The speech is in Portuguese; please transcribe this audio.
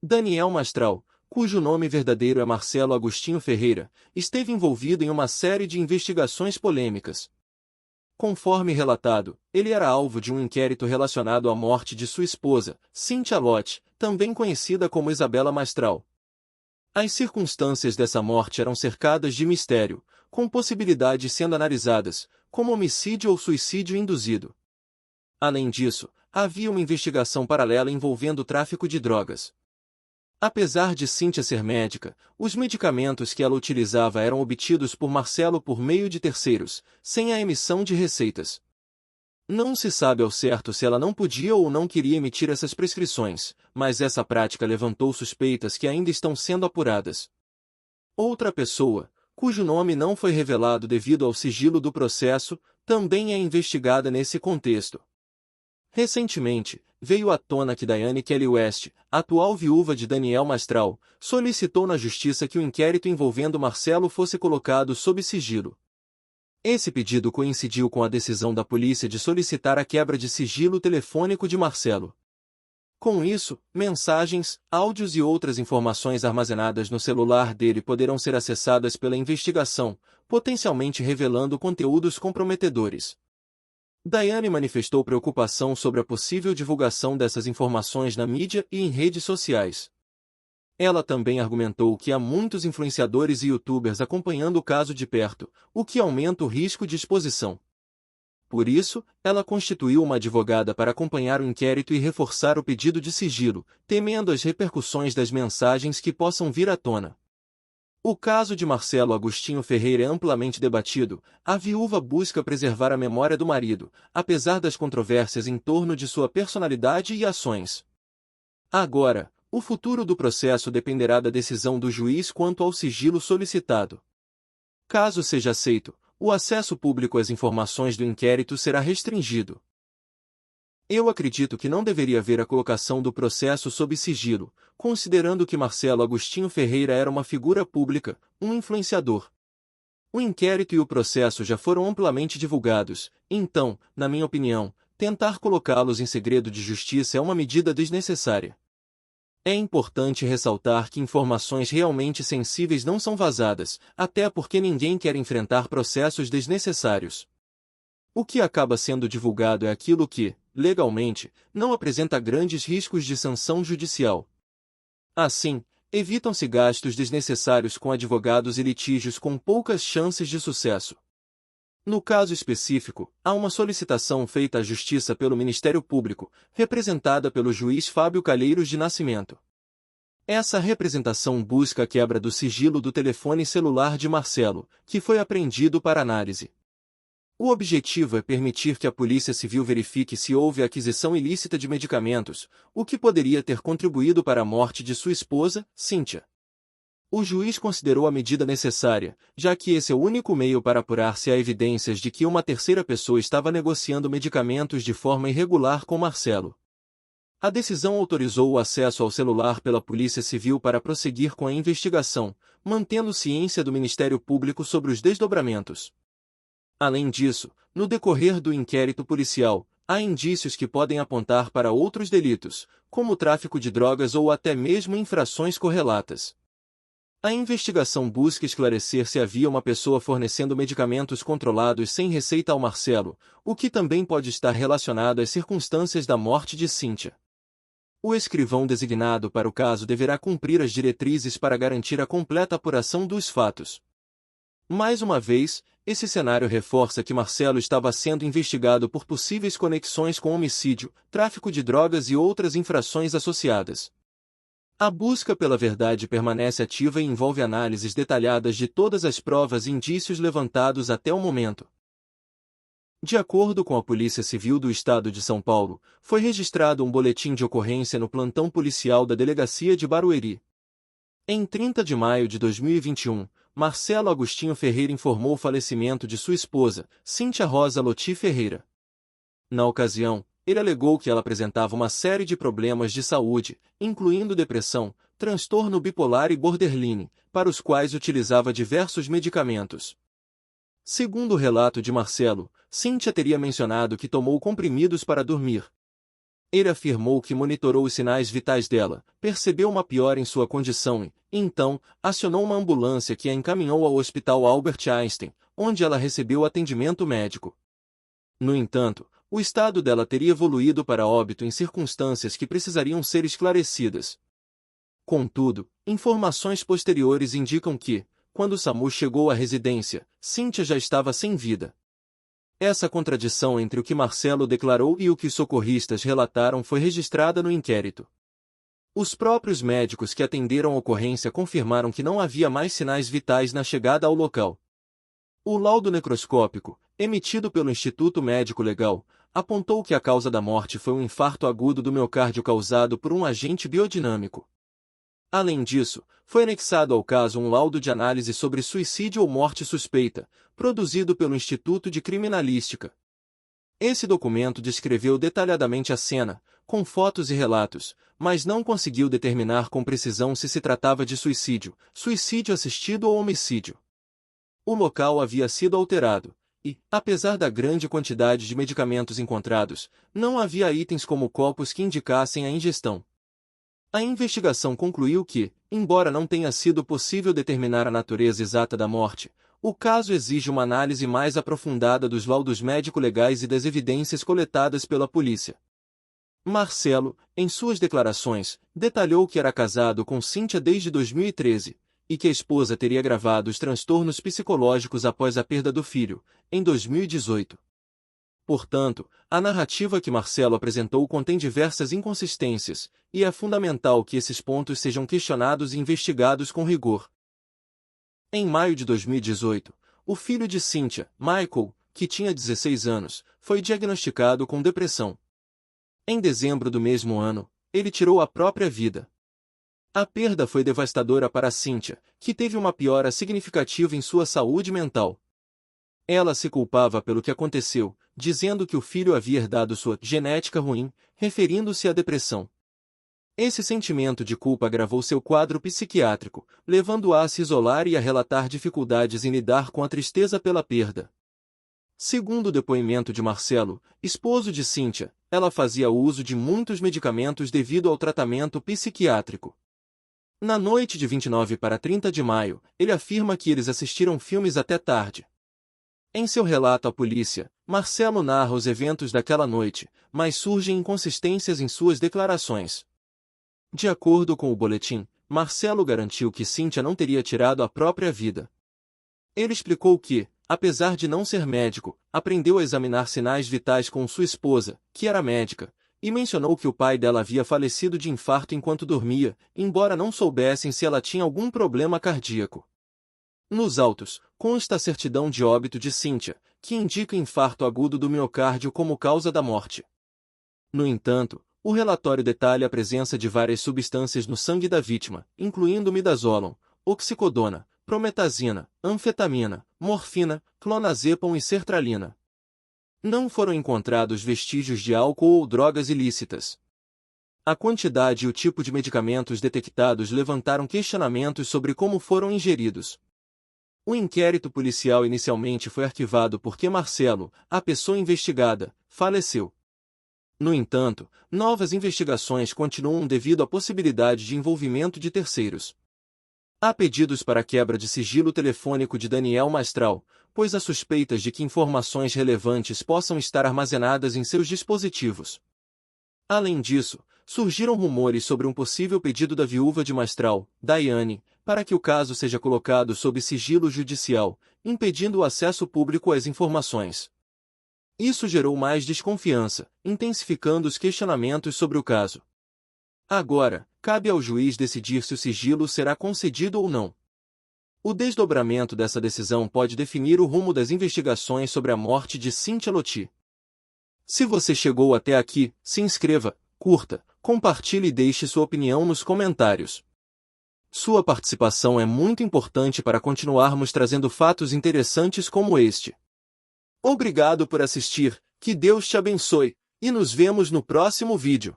Daniel Mastral, cujo nome verdadeiro é Marcelo Agostinho Ferreira, esteve envolvido em uma série de investigações polêmicas. Conforme relatado, ele era alvo de um inquérito relacionado à morte de sua esposa, Cíntia Lott, também conhecida como Isabela Mastral. As circunstâncias dessa morte eram cercadas de mistério, com possibilidades sendo analisadas, como homicídio ou suicídio induzido. Além disso, havia uma investigação paralela envolvendo o tráfico de drogas. Apesar de Cíntia ser médica, os medicamentos que ela utilizava eram obtidos por Marcelo por meio de terceiros, sem a emissão de receitas. Não se sabe ao certo se ela não podia ou não queria emitir essas prescrições, mas essa prática levantou suspeitas que ainda estão sendo apuradas. Outra pessoa, cujo nome não foi revelado devido ao sigilo do processo, também é investigada nesse contexto. Recentemente, veio à tona que Diane Kelly West, atual viúva de Daniel Mastral, solicitou na justiça que o inquérito envolvendo Marcelo fosse colocado sob sigilo. Esse pedido coincidiu com a decisão da polícia de solicitar a quebra de sigilo telefônico de Marcelo. Com isso, mensagens, áudios e outras informações armazenadas no celular dele poderão ser acessadas pela investigação, potencialmente revelando conteúdos comprometedores. Diane manifestou preocupação sobre a possível divulgação dessas informações na mídia e em redes sociais. Ela também argumentou que há muitos influenciadores e youtubers acompanhando o caso de perto, o que aumenta o risco de exposição. Por isso, ela constituiu uma advogada para acompanhar o inquérito e reforçar o pedido de sigilo, temendo as repercussões das mensagens que possam vir à tona. O caso de Marcelo Agostinho Ferreira é amplamente debatido. A viúva busca preservar a memória do marido, apesar das controvérsias em torno de sua personalidade e ações. Agora, o futuro do processo dependerá da decisão do juiz quanto ao sigilo solicitado. Caso seja aceito, o acesso público às informações do inquérito será restringido. Eu acredito que não deveria haver a colocação do processo sob sigilo, considerando que Marcelo Agostinho Ferreira era uma figura pública, um influenciador. O inquérito e o processo já foram amplamente divulgados, então, na minha opinião, tentar colocá-los em segredo de justiça é uma medida desnecessária. É importante ressaltar que informações realmente sensíveis não são vazadas, até porque ninguém quer enfrentar processos desnecessários. O que acaba sendo divulgado é aquilo que, legalmente, não apresenta grandes riscos de sanção judicial. Assim, evitam-se gastos desnecessários com advogados e litígios com poucas chances de sucesso. No caso específico, há uma solicitação feita à Justiça pelo Ministério Público, representada pelo juiz Fábio Calheiros de Nascimento. Essa representação busca a quebra do sigilo do telefone celular de Marcelo, que foi apreendido para análise. O objetivo é permitir que a Polícia Civil verifique se houve aquisição ilícita de medicamentos, o que poderia ter contribuído para a morte de sua esposa, Cíntia. O juiz considerou a medida necessária, já que esse é o único meio para apurar se há evidências de que uma terceira pessoa estava negociando medicamentos de forma irregular com Marcelo. A decisão autorizou o acesso ao celular pela Polícia Civil para prosseguir com a investigação, mantendo ciência do Ministério Público sobre os desdobramentos. Além disso, no decorrer do inquérito policial, há indícios que podem apontar para outros delitos, como tráfico de drogas ou até mesmo infrações correlatas. A investigação busca esclarecer se havia uma pessoa fornecendo medicamentos controlados sem receita ao Marcelo, o que também pode estar relacionado às circunstâncias da morte de Cíntia. O escrivão designado para o caso deverá cumprir as diretrizes para garantir a completa apuração dos fatos. Mais uma vez, esse cenário reforça que Marcelo estava sendo investigado por possíveis conexões com homicídio, tráfico de drogas e outras infrações associadas. A busca pela verdade permanece ativa e envolve análises detalhadas de todas as provas e indícios levantados até o momento. De acordo com a Polícia Civil do Estado de São Paulo, foi registrado um boletim de ocorrência no plantão policial da Delegacia de Barueri. Em 30 de maio de 2021, Marcelo Agostinho Ferreira informou o falecimento de sua esposa, Cíntia Rosa Loti Ferreira. Na ocasião, ele alegou que ela apresentava uma série de problemas de saúde, incluindo depressão, transtorno bipolar e borderline, para os quais utilizava diversos medicamentos. Segundo o relato de Marcelo, Cíntia teria mencionado que tomou comprimidos para dormir. Ele afirmou que monitorou os sinais vitais dela, percebeu uma piora em sua condição e, então, acionou uma ambulância que a encaminhou ao Hospital Albert Einstein, onde ela recebeu atendimento médico. No entanto, o estado dela teria evoluído para óbito em circunstâncias que precisariam ser esclarecidas. Contudo, informações posteriores indicam que, quando o SAMU chegou à residência, Cíntia já estava sem vida. Essa contradição entre o que Marcelo declarou e o que os socorristas relataram foi registrada no inquérito. Os próprios médicos que atenderam a ocorrência confirmaram que não havia mais sinais vitais na chegada ao local. O laudo necroscópico, emitido pelo Instituto Médico Legal, apontou que a causa da morte foi um infarto agudo do miocárdio causado por um agente biodinâmico. Além disso, foi anexado ao caso um laudo de análise sobre suicídio ou morte suspeita, produzido pelo Instituto de Criminalística. Esse documento descreveu detalhadamente a cena, com fotos e relatos, mas não conseguiu determinar com precisão se tratava de suicídio, suicídio assistido ou homicídio. O local havia sido alterado, e, apesar da grande quantidade de medicamentos encontrados, não havia itens como copos que indicassem a ingestão. A investigação concluiu que, embora não tenha sido possível determinar a natureza exata da morte, o caso exige uma análise mais aprofundada dos laudos médico-legais e das evidências coletadas pela polícia. Marcelo, em suas declarações, detalhou que era casado com Cíntia desde 2013, e que a esposa teria agravado os transtornos psicológicos após a perda do filho, em 2018. Portanto, a narrativa que Marcelo apresentou contém diversas inconsistências, e é fundamental que esses pontos sejam questionados e investigados com rigor. Em maio de 2018, o filho de Cíntia, Michael, que tinha 16 anos, foi diagnosticado com depressão. Em dezembro do mesmo ano, ele tirou a própria vida. A perda foi devastadora para Cíntia, que teve uma piora significativa em sua saúde mental. Ela se culpava pelo que aconteceu, dizendo que o filho havia herdado sua genética ruim, referindo-se à depressão. Esse sentimento de culpa agravou seu quadro psiquiátrico, levando-a a se isolar e a relatar dificuldades em lidar com a tristeza pela perda. Segundo o depoimento de Marcelo, esposo de Cíntia, ela fazia uso de muitos medicamentos devido ao tratamento psiquiátrico. Na noite de 29 para 30 de maio, ele afirma que eles assistiram filmes até tarde. Em seu relato à polícia, Marcelo narra os eventos daquela noite, mas surgem inconsistências em suas declarações. De acordo com o boletim, Marcelo garantiu que Cíntia não teria tirado a própria vida. Ele explicou que, apesar de não ser médico, aprendeu a examinar sinais vitais com sua esposa, que era médica, e mencionou que o pai dela havia falecido de infarto enquanto dormia, embora não soubessem se ela tinha algum problema cardíaco. Nos autos, consta a certidão de óbito de Cíntia, que indica infarto agudo do miocárdio como causa da morte. No entanto, o relatório detalha a presença de várias substâncias no sangue da vítima, incluindo midazolam, oxicodona, prometazina, anfetamina, morfina, clonazepam e sertralina. Não foram encontrados vestígios de álcool ou drogas ilícitas. A quantidade e o tipo de medicamentos detectados levantaram questionamentos sobre como foram ingeridos. O inquérito policial inicialmente foi arquivado porque Marcelo, a pessoa investigada, faleceu. No entanto, novas investigações continuam devido à possibilidade de envolvimento de terceiros. Há pedidos para a quebra de sigilo telefônico de Daniel Mastral, pois há suspeitas de que informações relevantes possam estar armazenadas em seus dispositivos. Além disso, surgiram rumores sobre um possível pedido da viúva de Mastral, Daiane, para que o caso seja colocado sob sigilo judicial, impedindo o acesso público às informações. Isso gerou mais desconfiança, intensificando os questionamentos sobre o caso. Agora, cabe ao juiz decidir se o sigilo será concedido ou não. O desdobramento dessa decisão pode definir o rumo das investigações sobre a morte de Cíntia Loti. Se você chegou até aqui, se inscreva, curta, compartilhe e deixe sua opinião nos comentários. Sua participação é muito importante para continuarmos trazendo fatos interessantes como este. Obrigado por assistir, que Deus te abençoe, e nos vemos no próximo vídeo.